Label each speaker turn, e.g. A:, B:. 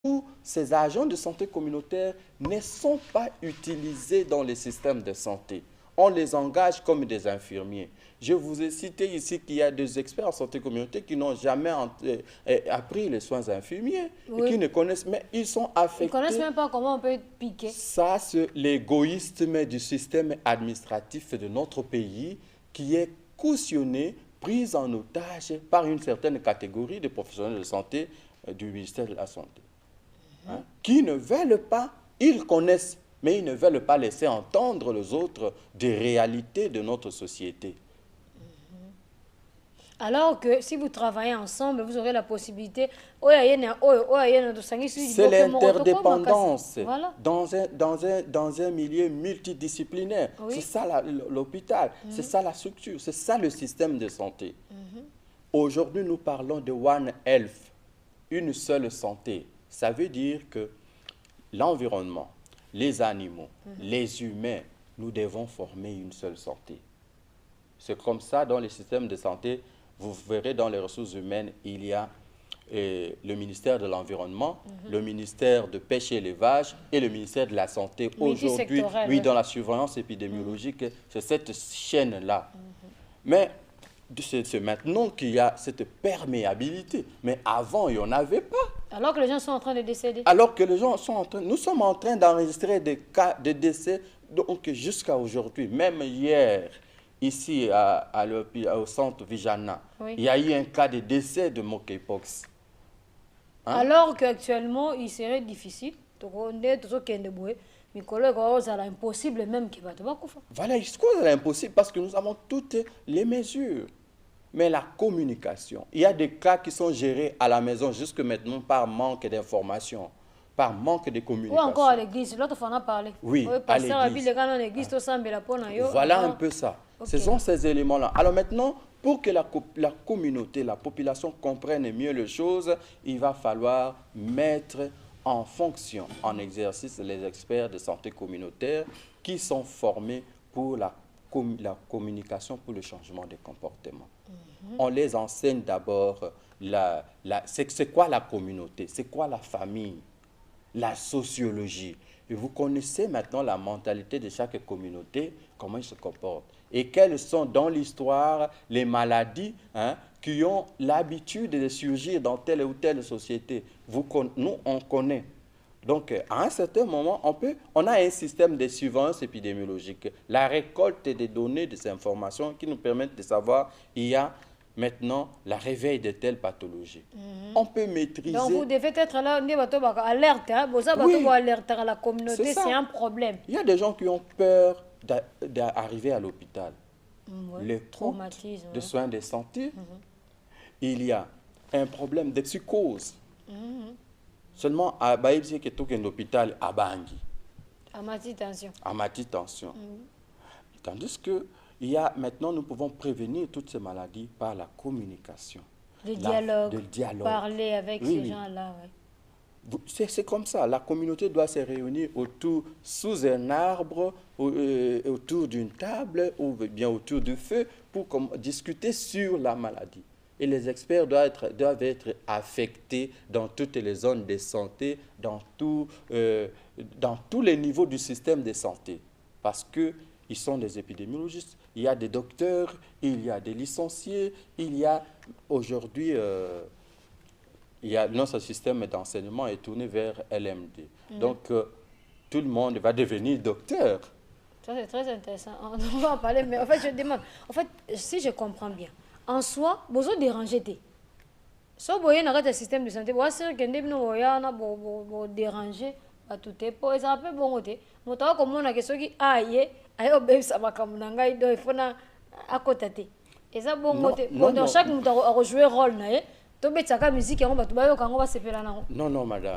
A: où ces agents de santé communautaire ne sont pas utilisés dans les systèmes de santé. On les engage comme des infirmiers. Je vous ai cité ici qu'il y a des experts en santé communautaire qui n'ont jamais appris les soins infirmiers, et qui ne connaissent, mais ils sont affectés.
B: Ils ne connaissent même pas comment on peut piquer.
A: Ça, c'est l'égoïsme du système administratif de notre pays qui est cautionné, pris en otage par une certaine catégorie de professionnels de santé du ministère de la Santé. Qui ne veulent pas, ils connaissent, mais ils ne veulent pas laisser entendre les autres des réalités de notre société.
B: Alors que si vous travaillez ensemble, vous aurez la possibilité. C'est
A: l'interdépendance.
B: Voilà.
A: Dans un milieu multidisciplinaire. Oui. C'est ça l'hôpital, c'est ça la structure, c'est ça le système de santé. Aujourd'hui, nous parlons de One Health, une seule santé. Ça veut dire que l'environnement, les animaux, les humains, nous devons former une seule santé. C'est comme ça dans les systèmes de santé. Vous verrez dans les ressources humaines, il y a le ministère de l'Environnement, le ministère de Pêche et Élevage et le ministère de la Santé. Aujourd'hui, oui, dans la surveillance épidémiologique, c'est cette chaîne-là. Mais c'est maintenant qu'il y a cette perméabilité. Mais avant, il n'y en avait pas.
B: Alors que les gens sont en train de décéder.
A: Alors que les gens sont en train... Nous sommes en train d'enregistrer des cas de décès donc jusqu'à aujourd'hui. Même hier, ici au centre Vijana, il y a eu un cas de décès de monkeypox.
B: Alors qu'actuellement, il serait difficile. Mes collègues, c'est impossible même qu'il va te voir.
A: Voilà, c'est impossible parce que nous avons toutes les mesures. Mais la communication, il y a des cas qui sont gérés à la maison jusque maintenant par manque d'information, par manque de communication.
B: Ou encore à l'église, l'autre fois on a parlé.
A: Oui, à l'église. Voilà un peu ça. Okay. Ce sont ces éléments-là. Alors maintenant, pour que la communauté, la population comprenne mieux les choses, il va falloir mettre en fonction, en exercice, les experts de santé communautaire qui sont formés pour la communication, pour le changement des comportements. On les enseigne d'abord, c'est quoi la communauté, c'est quoi la famille, la sociologie. Et vous connaissez maintenant la mentalité de chaque communauté, comment ils se comportent. Et quelles sont dans l'histoire les maladies qui ont l'habitude de surgir dans telle ou telle société. Nous, on connaît. Donc, à un certain moment, on a un système de surveillance épidémiologique. La récolte des données, des informations qui nous permettent de savoir il y a maintenant la réveil de telles pathologies. On peut maîtriser...
B: Donc, vous devez être là, alerte. Oui, alerte à la communauté, c'est un problème.
A: Il y a des gens qui ont peur d'arriver à l'hôpital. Les traumatismes de soins de santé. Il y a un problème de psychose. Seulement, à Baïbzi, qui est l'hôpital à Bangui.
B: À tension.
A: À tension. Tandis que maintenant, nous pouvons prévenir toutes ces maladies par la communication.
B: Le dialogue. Parler avec ces gens-là. Oui.
A: C'est comme ça. La communauté doit se réunir sous un arbre, autour d'une table ou bien autour du feu pour discuter sur la maladie. Et les experts doivent être affectés dans toutes les zones de santé, dans tous les niveaux du système de santé. Parce qu'ils sont des épidémiologistes, il y a des docteurs, il y a des licenciés, il y a aujourd'hui, notre système d'enseignement est tourné vers LMD. Donc, tout le monde va devenir docteur.
B: Ça, c'est très intéressant. On va en parler, mais en fait, je demande, si je comprends bien, en soi, vous avez dérangé. Si vous avez un système de santé, vous avez dérangé à tout est pour ça peut bon côté. Moi, comme on a que ceux qui aïe, ça va comme n'anga il faut na à côté. Et ça bon côté. Dans chaque monde a rejoué rôle na. To bet ça musique on va tout bayo quand on va se faire là.
A: Non, madame.